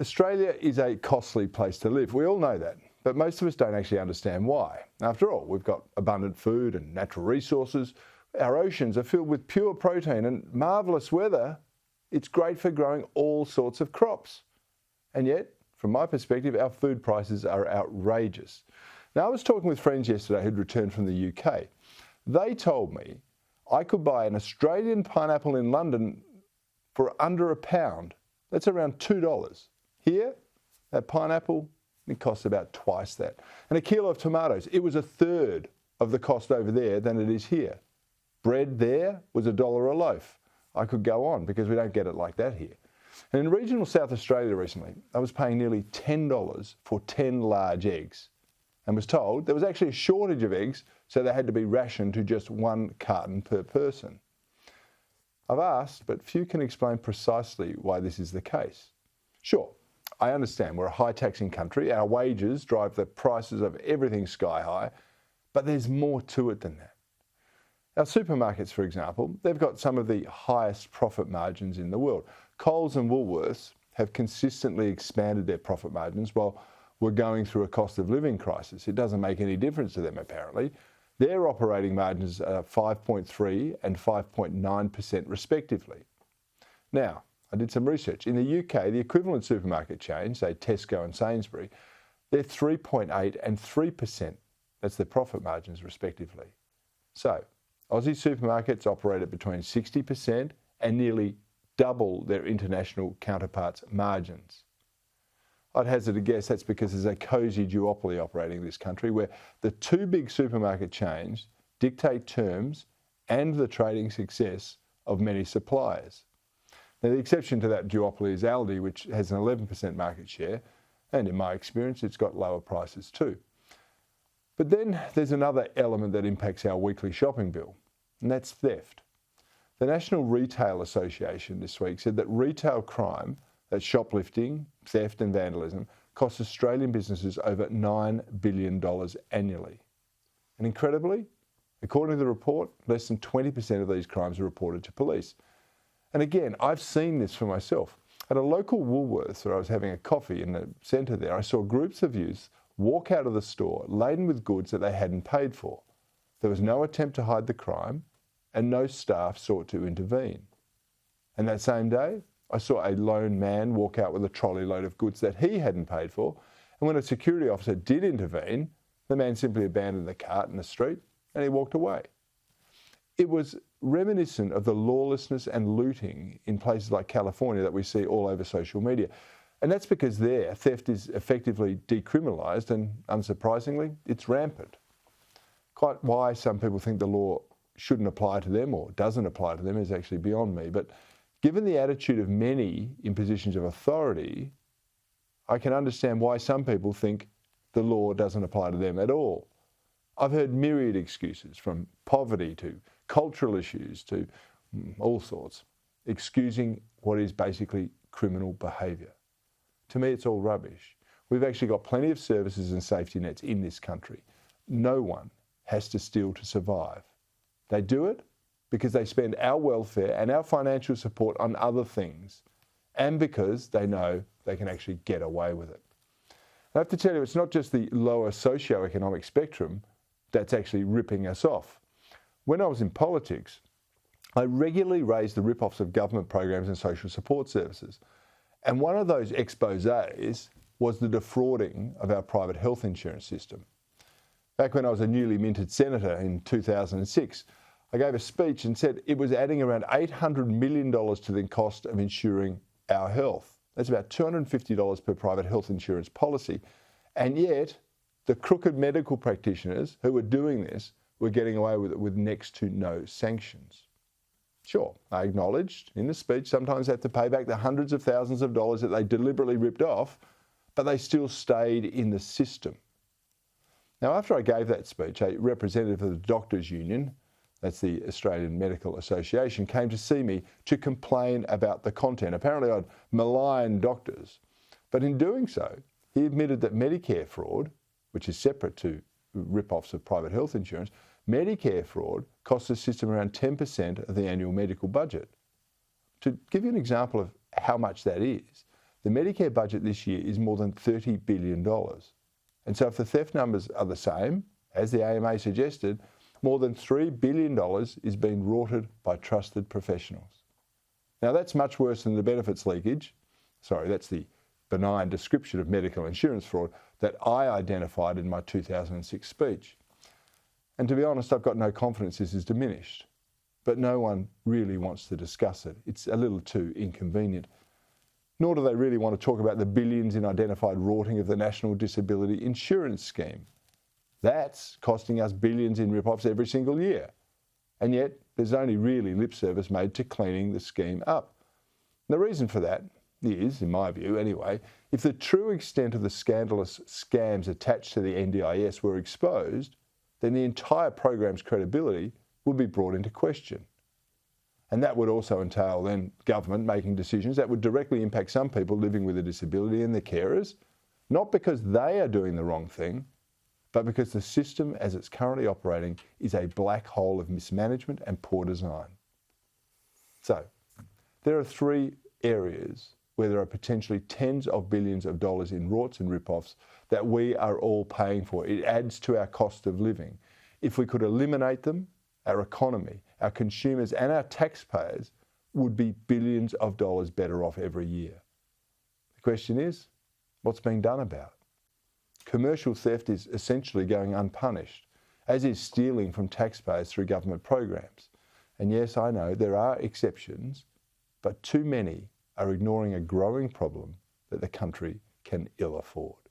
Australia is a costly place to live. We all know that, but most of us don't actually understand why. After all, we've got abundant food and natural resources. Our oceans are filled with pure protein and marvellous weather. It's great for growing all sorts of crops. And yet, from my perspective, our food prices are outrageous. Now, I was talking with friends yesterday who'd returned from the UK. They told me I could buy an Australian pineapple in London for under £1. That's around $2. Here, that pineapple, it costs about twice that. And a kilo of tomatoes, it was a third of the cost over there than it is here. Bread there was $1 a loaf. I could go on because we don't get it like that here. And in regional South Australia recently, I was paying nearly $10 for 10 large eggs and was told there was actually a shortage of eggs, so they had to be rationed to just 1 carton per person. I've asked, but few can explain precisely why this is the case. Sure, I understand we're a high-taxing country, our wages drive the prices of everything sky high, but there's more to it than that. Our supermarkets, for example, they've got some of the highest profit margins in the world. Coles and Woolworths have consistently expanded their profit margins while we're going through a cost of living crisis. It doesn't make any difference to them, apparently. Their operating margins are 5.3% and 5.9% respectively. Now, I did some research. In the UK, the equivalent supermarket chains, say Tesco and Sainsbury, they're 3.8% and 3%. That's their profit margins respectively. So, Aussie supermarkets operate at between 60% and nearly double their international counterparts' margins. I'd hazard a guess that's because there's a cosy duopoly operating in this country where the two big supermarket chains dictate terms and the trading success of many suppliers. Now, the exception to that duopoly is Aldi, which has an 11% market share, and in my experience, it's got lower prices too. But then there's another element that impacts our weekly shopping bill, and that's theft. The National Retail Association this week said that retail crime, that's shoplifting, theft and vandalism, costs Australian businesses over $9 billion annually. And incredibly, according to the report, less than 20% of these crimes are reported to police. And again, I've seen this for myself. At a local Woolworths where I was having a coffee in the centre there, I saw groups of youths walk out of the store laden with goods that they hadn't paid for. There was no attempt to hide the crime and no staff sought to intervene. And that same day, I saw a lone man walk out with a trolley load of goods that he hadn't paid for. And when a security officer did intervene, the man simply abandoned the cart in the street and he walked away. It was reminiscent of the lawlessness and looting in places like California that we see all over social media. And that's because there, theft is effectively decriminalised and, unsurprisingly, it's rampant. Quite why some people think the law shouldn't apply to them or doesn't apply to them is actually beyond me. But given the attitude of many in positions of authority, I can understand why some people think the law doesn't apply to them at all. I've heard myriad excuses, from poverty to cultural issues to all sorts, excusing what is basically criminal behaviour. To me, it's all rubbish. We've actually got plenty of services and safety nets in this country. No one has to steal to survive. They do it because they spend our welfare and our financial support on other things, and because they know they can actually get away with it. I have to tell you, it's not just the lower socio-economic spectrum that's actually ripping us off. When I was in politics, I regularly raised the rip-offs of government programs and social support services. And one of those exposés was the defrauding of our private health insurance system. Back when I was a newly minted senator in 2006, I gave a speech and said it was adding around $800 million to the cost of insuring our health. That's about $250 per private health insurance policy. And yet, the crooked medical practitioners who were doing this were getting away with it with next to no sanctions. Sure, I acknowledged in the speech sometimes they have to pay back the hundreds of thousands of dollars that they deliberately ripped off, but they still stayed in the system. Now, after I gave that speech, a representative of the Doctors' Union, that's the Australian Medical Association, came to see me to complain about the content. Apparently I'd maligned doctors, but in doing so, he admitted that Medicare fraud, which is separate to rip-offs of private health insurance, Medicare fraud costs the system around 10% of the annual medical budget. To give you an example of how much that is, The Medicare budget this year is more than $30 billion. And so if the theft numbers are the same, as the AMA suggested, more than $3 billion is being rorted by trusted professionals. Now that's much worse than the benefits leakage. Sorry, that's the benign description of medical insurance fraud that I identified in my 2006 speech. And to be honest, I've got no confidence this is diminished. But no one really wants to discuss it. It's a little too inconvenient. Nor do they really want to talk about the billions in identified rorting of the National Disability Insurance Scheme. That's costing us billions in rip-offs every single year. And yet, there's only really lip service made to cleaning the scheme up. And the reason for that is, in my view anyway, if the true extent of the scandalous scams attached to the NDIS were exposed, then the entire program's credibility would be brought into question. And that would also entail then government making decisions that would directly impact some people living with a disability and their carers, not because they are doing the wrong thing, but because the system as it's currently operating is a black hole of mismanagement and poor design. So, there are three areas where there are potentially tens of billions of dollars in rorts and rip-offs that we are all paying for. It adds to our cost of living. If we could eliminate them, our economy, our consumers and our taxpayers would be billions of dollars better off every year. The question is, what's being done about it? Commercial theft is essentially going unpunished, as is stealing from taxpayers through government programs. And yes, I know there are exceptions, but too many are ignoring a growing problem that the country can ill afford.